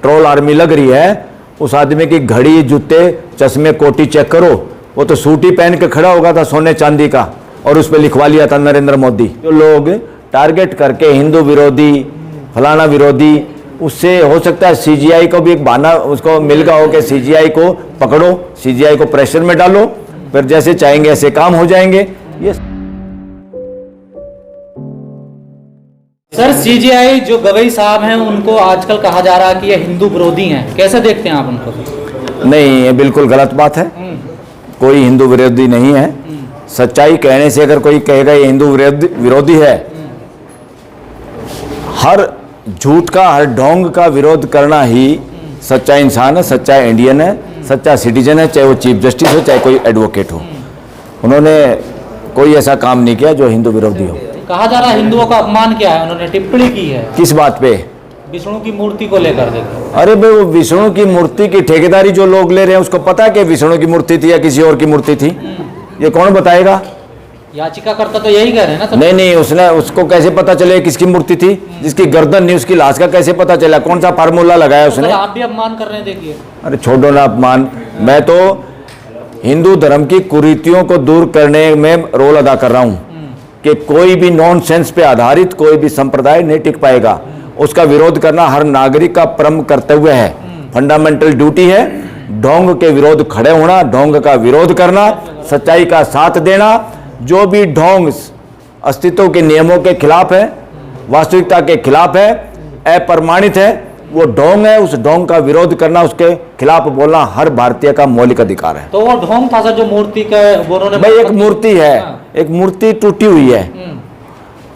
Troll army लग रही है, उस आदमी की घड़ी, जूते, चश्मे, कोटी चेक करो। वो तो सूट ही पहन के खड़ा होगा था सोने चांदी का, और उस पर लिखवा लिया था नरेंद्र मोदी। जो लोग टारगेट करके हिंदू विरोधी, फलाना विरोधी, उससे हो सकता है सीजीआई को भी एक बहाना उसको मिल गया हो कि सीजीआई को पकड़ो, सीजीआई को प्रेशर में डालो, फिर जैसे चाहेंगे ऐसे काम हो जाएंगे। ये सर, सीजीआई जो गवई साहब हैं उनको आजकल कहा जा रहा है कि ये हिंदू विरोधी हैं, कैसे देखते हैं आप उनको? नहीं, ये बिल्कुल गलत बात है। कोई हिंदू विरोधी नहीं है। सच्चाई कहने से अगर कोई कहेगा ये हिंदू विरोधी है, हर झूठ का, हर ढोंग का विरोध करना ही सच्चा इंसान है, सच्चा इंडियन है, सच्चा सिटीजन है, चाहे वो चीफ जस्टिस हो, चाहे कोई एडवोकेट हो। उन्होंने कोई ऐसा काम नहीं किया जो हिंदू विरोधी हो। कहा जा रहा है हिंदुओं का अपमान किया है, उन्होंने टिप्पणी की है। किस बात पे? विष्णु की मूर्ति को लेकर। देखो, अरे भाई, वो विष्णु की मूर्ति की ठेकेदारी जो लोग ले रहे हैं, उसको पता है कि विष्णु की मूर्ति थी या किसी और की मूर्ति थी? ये कौन बताएगा? याचिकाकर्ता तो यही कह रहे हैं ना। नहीं, उसको कैसे पता चले किसकी मूर्ति थी? जिसकी गर्दन नहीं उसकी लाश का कैसे पता चला? कौन सा फार्मूला लगाया उसने? आप भी अपमान कर रहे हैं, देखिए। अरे छोड़ो ना अपमान। मैं तो हिंदू धर्म की कुरीतियों को दूर करने में रोल अदा कर रहा हूँ कि कोई भी नॉनसेंस पे आधारित कोई भी संप्रदाय नहीं टिक पाएगा। उसका विरोध करना हर नागरिक का परम कर्तव्य है, फंडामेंटल ड्यूटी है। ढोंग के विरोध खड़े होना, ढोंग का विरोध करना, सच्चाई का साथ देना। जो भी ढोंग अस्तित्व के नियमों के खिलाफ है, वास्तविकता के खिलाफ है, अप्रमाणित है, वो ढोंग है। उस ढोंग का विरोध करना, उसके खिलाफ बोलना हर भारतीय का मौलिक अधिकार है। तो वो ढोंग था सर, जो मूर्ति का उन्होंने, भाई एक मूर्ति है, एक मूर्ति टूटी हुई है,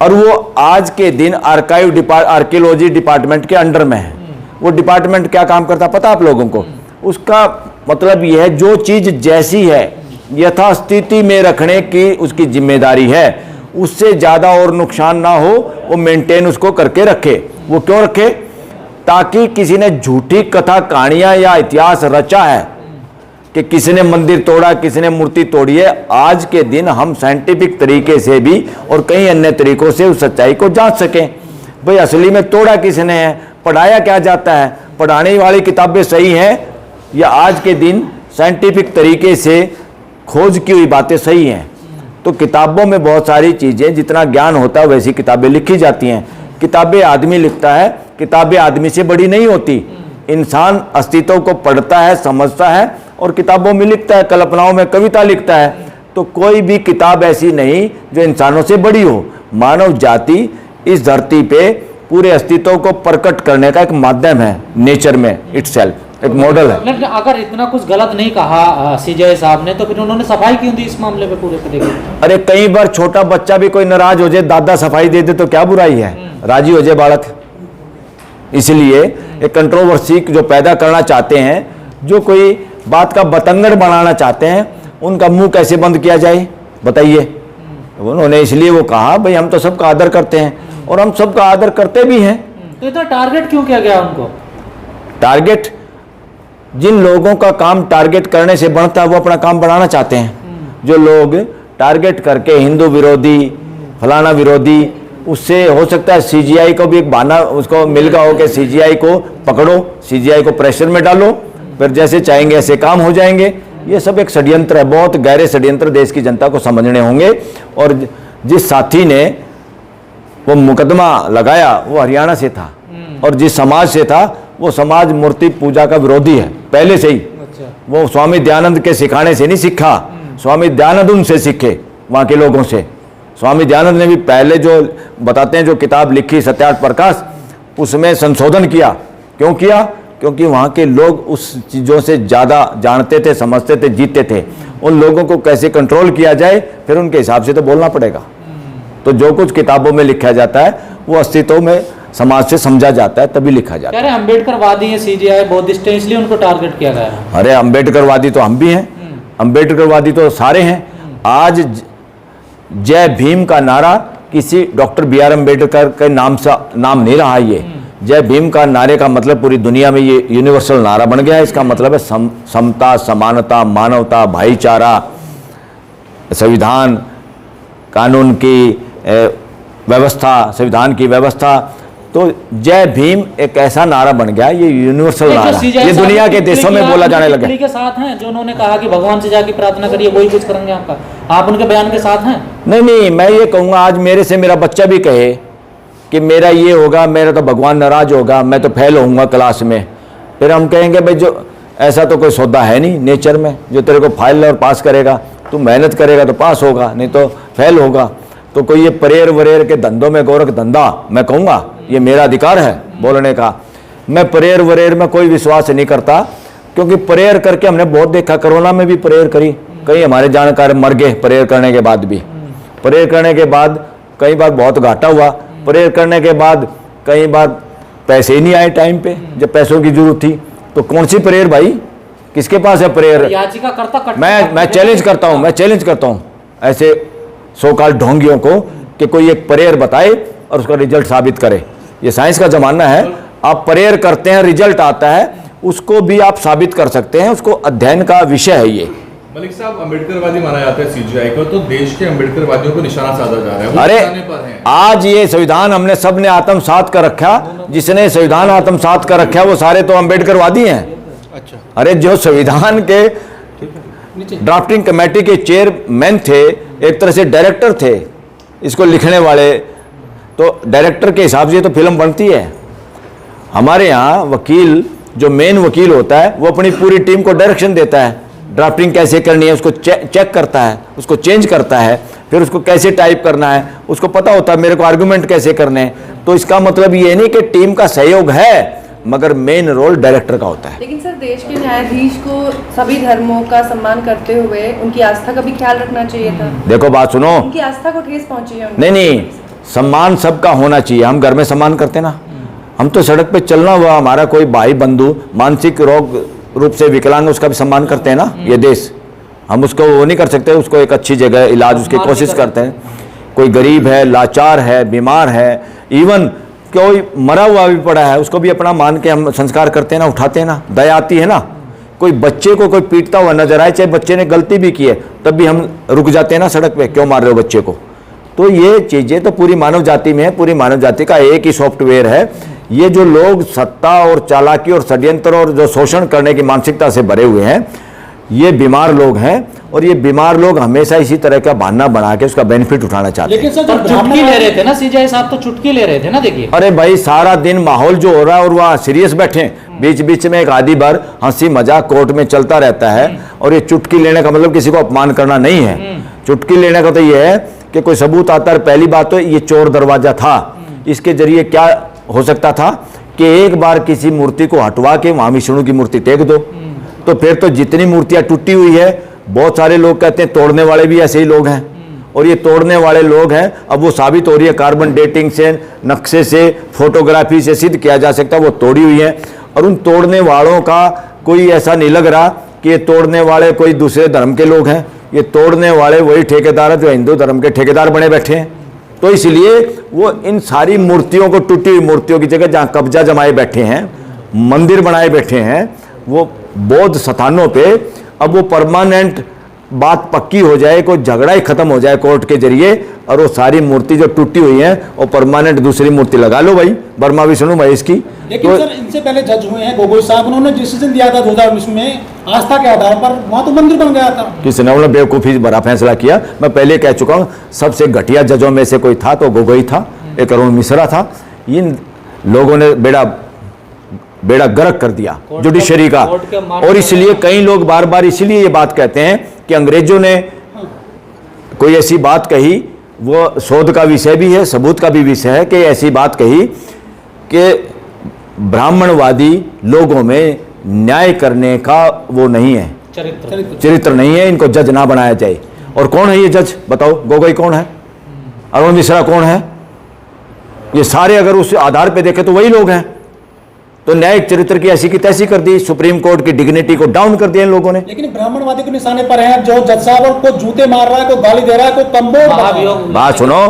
और वो आज के दिन आर्कियोलॉजी डिपार्टमेंट के अंडर में है। वो डिपार्टमेंट क्या काम करता पता आप लोगों को? उसका मतलब यह है जो चीज जैसी है यथास्थिति में रखने की उसकी जिम्मेदारी है। उससे ज्यादा और नुकसान ना हो, वो मेंटेन उसको करके रखे। वो क्यों रखे? ताकि किसी ने झूठी कथा कहानियां या इतिहास रचा है कि किसी ने मंदिर तोड़ा, किसी ने मूर्ति तोड़ी है, आज के दिन हम साइंटिफिक तरीके से भी और कई अन्य तरीकों से उस सच्चाई को जांच सकें। भाई असली में तोड़ा किसने है, पढ़ाया क्या जाता है, पढ़ाने वाली किताबें सही हैं या आज के दिन साइंटिफिक तरीके से खोज की हुई बातें सही हैं? तो किताबों में बहुत सारी चीज़ें, जितना ज्ञान होता है वैसी किताबें लिखी जाती हैं। किताबें आदमी लिखता है, किताबें आदमी से बड़ी नहीं होती। इंसान अस्तित्व को पढ़ता है, समझता है और किताबों में लिखता है, कल्पनाओं में कविता लिखता है। तो कोई भी किताब ऐसी नहीं जो इंसानों से बड़ी हो। मानव जाति इस धरती पे पूरे अस्तित्व को प्रकट करने का एक माध्यम है, नेचर में इटसेल्फ एक मॉडल है। लेकिन अगर इतना कुछ गलत नहीं कहा सीजीआई साहब ने, तो फिर उन्होंने सफाई क्यों दी इस मामले पे पूरे पे? देखिए, अरे कई बार छोटा बच्चा भी कोई नाराज हो जाए, दादा सफाई दे दे तो क्या बुराई है? राजी हो जाए बालक। इसलिए एक कंट्रोवर्सी जो पैदा करना चाहते हैं, जो कोई बात का बतंगड़ बनाना चाहते हैं, उनका मुंह कैसे बंद किया जाए बताइए? उन्होंने इसलिए वो कहा भाई हम तो सबका आदर करते हैं, और हम सबका आदर करते भी हैं। तो इतना टारगेट क्यों किया गया उनको? टारगेट, जिन लोगों का काम टारगेट करने से बनता है वो अपना काम बढ़ाना चाहते हैं। जो लोग टारगेट करके हिंदू विरोधी, फलाना विरोधी, उससे हो सकता है सीजीआई को भी एक बहाना उसको मिल गया हो कि सीजीआई को पकड़ो, सीजीआई को प्रेशर में डालो, फिर जैसे चाहेंगे ऐसे काम हो जाएंगे। ये सब एक षड्यंत्र है, बहुत गहरे षड्यंत्र देश की जनता को समझने होंगे। और जिस साथी ने वो मुकदमा लगाया वो हरियाणा से था, और जिस समाज से था वो समाज मूर्ति पूजा का विरोधी है पहले से ही। अच्छा। वो स्वामी दयानंद के सिखाने से नहीं सीखा, स्वामी दयानंद उनसे सीखे, वहाँ के लोगों से। स्वामी दयानंद ने भी पहले जो बताते हैं जो किताब लिखी सत्यार्थ प्रकाश, उसमें संशोधन किया। क्यों किया? क्योंकि वहाँ के लोग उस चीज़ों से ज़्यादा जानते थे, समझते थे, जीते थे। उन लोगों को कैसे कंट्रोल किया जाए, फिर उनके हिसाब से तो बोलना पड़ेगा। तो जो कुछ किताबों में लिखा जाता है वो अस्तित्व में समाज से समझा जाता है, तभी लिखा जाता है। अम्बेडकरवादी है सीजीआई, बुद्धिस्ट है, इसलिए उनको टारगेट किया गया है। अरे अम्बेडकरवादी तो हम भी हैं, अम्बेडकरवादी तो सारे हैं। आज जय भीम का नारा किसी डॉक्टर बी आर अम्बेडकर के नाम नहीं रहा। ये जय भीम का नारे का मतलब पूरी दुनिया में ये यूनिवर्सल नारा बन गया है। इसका मतलब है समता, समानता, मानवता, भाईचारा, संविधान, कानून की व्यवस्था, संविधान की व्यवस्था, तो जय भीम एक ऐसा नारा बन गया, ये यूनिवर्सल जो नारा, CJI ये दुनिया के साहब देशों में बोला जाने लगा। के साथ हैं जो उन्होंने कहा कि भगवान से जाके प्रार्थना करिए वही कुछ करेंगे आपका, आप उनके बयान के साथ हैं? नहीं, मैं ये कहूँगा आज मेरे से मेरा बच्चा भी कहे कि मेरा ये होगा, मेरा तो भगवान नाराज होगा, मैं तो फेल होऊंगा क्लास में, फिर हम कहेंगे भाई जो ऐसा तो कोई सौदा है नहीं नेचर में जो तेरे को फाइल और पास करेगा, तू मेहनत करेगा तो पास होगा, नहीं तो फेल होगा। तो कोई ये प्रेयर वरेयर के धंधों में गोरख धंधा, मैं कहूँगा ये मेरा अधिकार है बोलने का, मैं प्रेयर वरेयर में कोई विश्वास नहीं करता, क्योंकि प्रेयर करके हमने बहुत देखा, कोरोना में भी प्रेयर करी, कई हमारे जानकार मर गए प्रेयर करने के बाद भी, प्रेयर करने के बाद कई बार बहुत घाटा हुआ, प्रेयर करने के बाद कई बार पैसे ही नहीं आए टाइम पे जब पैसों की जरूरत थी, तो कौन सी प्रेयर भाई, किसके पास है प्रेयर? याचिकाकर्ता मैं चैलेंज करता हूँ, मैं चैलेंज करता हूँ ऐसे सो-कॉल्ड ढोंगियों को कि कोई एक प्रेयर बताए और उसका रिजल्ट साबित करे। ये साइंस का जमाना है, आप प्रेयर करते हैं रिजल्ट आता है, उसको भी आप साबित कर सकते हैं, उसको अध्ययन का विषय है ये। मलिक साहब, अम्बेडकरवादी माना जाता है सीजीआई को, तो देश के अम्बेडकरवादियों को निशाना साधा जा रहा है, वो अरे निशाने पर हैं। आज ये संविधान हमने सबने आत्मसात कर रखा, जिसने संविधान आत्मसात कर रखा वो सारे तो अम्बेडकरवादी हैं। अच्छा, अरे जो संविधान के ड्राफ्टिंग कमेटी के चेयरमैन थे, एक तरह से डायरेक्टर थे इसको लिखने वाले, तो डायरेक्टर के हिसाब से तो फिल्म बनती है। हमारे यहाँ वकील जो मेन वकील होता है वो अपनी पूरी टीम को डायरेक्शन देता है, ड्राफ्टिंग कैसे करनी है उसको चेक करता है, उसको चेंज करता है, फिर उसको कैसे टाइप करना है उसको पता होता है, मेरे को आर्गुमेंट कैसे करने हैं। तो इसका मतलब ये नहीं कि टीम का सहयोग है, मगर मेन रोल डायरेक्टर का होता है। लेकिन सर देश के न्यायाधीश को सभी धर्मों का सम्मान करते हुए उनकी आस्था का भी ख्याल रखना चाहिए था। देखो बात सुनो, उनकी आस्था को ठेस पहुंची है। नहीं, सम्मान सबका होना चाहिए। हम घर में सम्मान करते ना, हम तो सड़क पे चलना हुआ, हमारा कोई भाई बंधु मानसिक रोग रूप से विकलांग, उसका भी सम्मान करते हैं ना ये देश। हम उसको वो नहीं कर सकते, उसको एक अच्छी जगह इलाज उसकी कोशिश करते हैं। कोई गरीब है, लाचार है, बीमार है, इवन कोई मरा हुआ भी पड़ा है, उसको भी अपना मान के हम संस्कार करते हैं ना, उठाते हैं ना, दया आती है ना। कोई बच्चे को कोई पीटता हुआ नजर आए, चाहे बच्चे ने गलती भी की है, तब भी हम रुक जाते हैं ना सड़क पे, क्यों मार रहे हो बच्चे को। तो ये चीज़ें तो पूरी मानव जाति में है, पूरी मानव जाति का एक ही सॉफ्टवेयर है। ये जो लोग सत्ता और चालाकी और षड्यंत्र और जो शोषण करने की मानसिकता से भरे हुए हैं, ये बीमार लोग हैं, और ये बीमार लोग हमेशा इसी तरह का बहाना बना के उसका बेनिफिट उठाना चाहते हैं। लेकिन सर चुटकी ले रहे थे ना सीजीआई साहब, तो चुटकी ले रहे थे ना, देखिए। अरे भाई सारा दिन माहौल जो हो रहा है और वहाँ सीरियस बैठे, बीच बीच में एक आधी बार हंसी मजाक कोर्ट में चलता रहता है, और ये चुटकी लेने का मतलब किसी को अपमान करना नहीं है। चुटकी लेने का तो ये है कि कोई सबूत आता है। पहली बात तो ये चोर दरवाजा था, इसके जरिए क्या हो सकता था कि एक बार किसी मूर्ति को हटवा के वहां विष्णु की मूर्ति टेक दो, तो फिर तो जितनी मूर्तियां टूटी हुई है, बहुत सारे लोग कहते हैं तोड़ने वाले भी ऐसे ही लोग हैं, और ये तोड़ने वाले लोग हैं। अब वो साबित हो रही है, कार्बन डेटिंग से, नक्शे से, फोटोग्राफी से सिद्ध किया जा सकता है वो तोड़ी हुई है। और उन तोड़ने वालों का कोई ऐसा नहीं लग रहा कि ये तोड़ने वाले कोई दूसरे धर्म के लोग हैं, ये तोड़ने वाले वही ठेकेदार हैं जो हिंदू धर्म के ठेकेदार बने बैठे हैं। तो इसलिए वो इन सारी मूर्तियों को, टूटी हुई मूर्तियों की जगह जहाँ कब्जा जमाए बैठे हैं, मंदिर बनाए बैठे हैं, वो बौद्ध स्थानों पे, अब वो परमानेंट बात पक्की हो जाए, कोई झगड़ा ही खत्म हो जाए कोर्ट के जरिए, और वो सारी मूर्ति जो टूटी हुई है वो परमानेंट दूसरी मूर्ति लगा लो भाई, ब्रह्मा विष्णु महेश की। लेकिन तो सर इनसे पहले जज हुए हैं गोगोई साहब, उन्होंने डिसीजन दिया था 2019 में आस्था के आधार पर, वहां तो मंदिर बन गया था। किसने? उन्होंने बेवकूफ़ी भरा फैसला किया। मैं पहले कह चुका हूँ, सबसे घटिया जजों में से कोई था तो गोगोई था, एक अरुण मिश्रा था। इन लोगों ने बेड़ा गर्क कर दिया जुडिशरी का, और इसलिए कई लोग बार बार इसलिए ये बात कहते हैं कि अंग्रेजों ने कोई ऐसी बात कही, वो शोध का विषय भी है, सबूत का भी विषय है, कि ऐसी बात कही कि ब्राह्मणवादी लोगों में न्याय करने का वो नहीं है, चरित्र नहीं है, इनको जज ना बनाया जाए। और कौन है ये जज बताओ? गोगोई कौन है? अरुण मिश्रा कौन है? ये सारे अगर उस आधार पे देखें तो वही लोग हैं। तो न्यायिक चरित्र की ऐसी की तैसी कर दी, सुप्रीम कोर्ट की डिग्निटी को डाउन कर दिया इन लोगों ने। लेकिन ब्राह्मणवादी के निशाने पर है, जो जज साहब को जूते मार रहा है, कोई गाली दे रहा है, कोई तंबू। बात सुनो,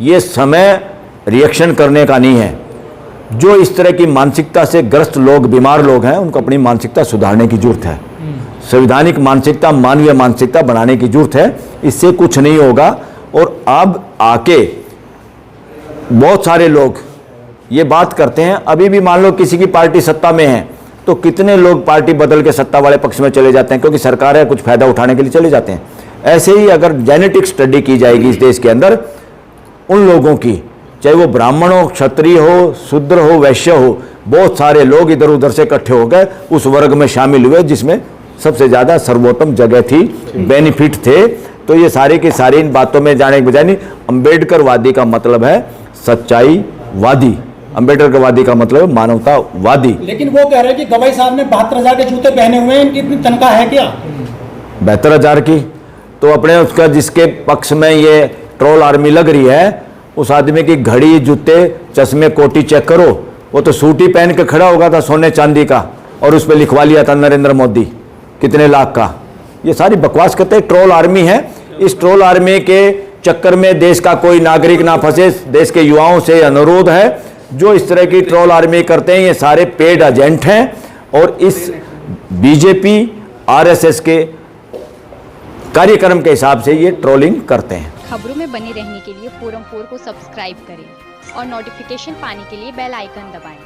ये समय रिएक्शन करने का नहीं है। जो इस तरह की मानसिकता से ग्रस्त लोग, बीमार लोग हैं, उनको अपनी मानसिकता सुधारने की जरूरत है। संवैधानिक मानसिकता, मानवीय मानसिकता बनाने की जरूरत है, इससे कुछ नहीं होगा। और अब आके बहुत सारे लोग ये बात करते हैं। अभी भी मान लो किसी की पार्टी सत्ता में है तो कितने लोग पार्टी बदल के सत्ता वाले पक्ष में चले जाते हैं, क्योंकि सरकार है, कुछ फायदा उठाने के लिए चले जाते हैं। ऐसे ही अगर जेनेटिक स्टडी की जाएगी इस देश के अंदर, उन लोगों की, चाहे वो ब्राह्मण हो, क्षत्रिय हो, शूद्र हो, वैश्य हो, बहुत सारे लोग इधर उधर से इकट्ठे हो गए उस वर्ग में शामिल हुए जिसमें सबसे ज़्यादा सर्वोत्तम जगह थी, बेनिफिट थे। तो ये सारी की सारी इन बातों में जाने के बजाय नहीं, अम्बेडकरवादी का मतलब है सच्चाईवादी, अम्बेडकरवादी का मतलब है मानवतावादी। लेकिन वो कह रहे हैं कि गवाई साहब ने 72,000 के जूते पहने हुए हैं, इनकी इतनी तनख्वाह है क्या? 72,000 की तो अपने उसका जिसके पक्ष में ये ट्रोल आर्मी लग रही है उस आदमी की घड़ी, जूते, चश्मे, कोटी चेक करो, वो तो सूट ही पहन के खड़ा होगा था सोने चांदी का, और उस पर लिखवा लिया था नरेंद्र मोदी कितने लाख का। ये सारी बकवास करते हैं, ट्रोल आर्मी है। इस ट्रोल आर्मी के चक्कर में देश का कोई नागरिक ना फंसे। देश के युवाओं से अनुरोध है, जो इस तरह की ट्रोल आर्मी करते हैं ये सारे पेड एजेंट हैं और इस बीजेपी आरएसएस के कार्यक्रम के हिसाब से ये ट्रोलिंग करते हैं। खबरों में बने रहने के लिए फोरम 4 को सब्सक्राइब करें और नोटिफिकेशन पाने के लिए बेल आइकन दबाएं।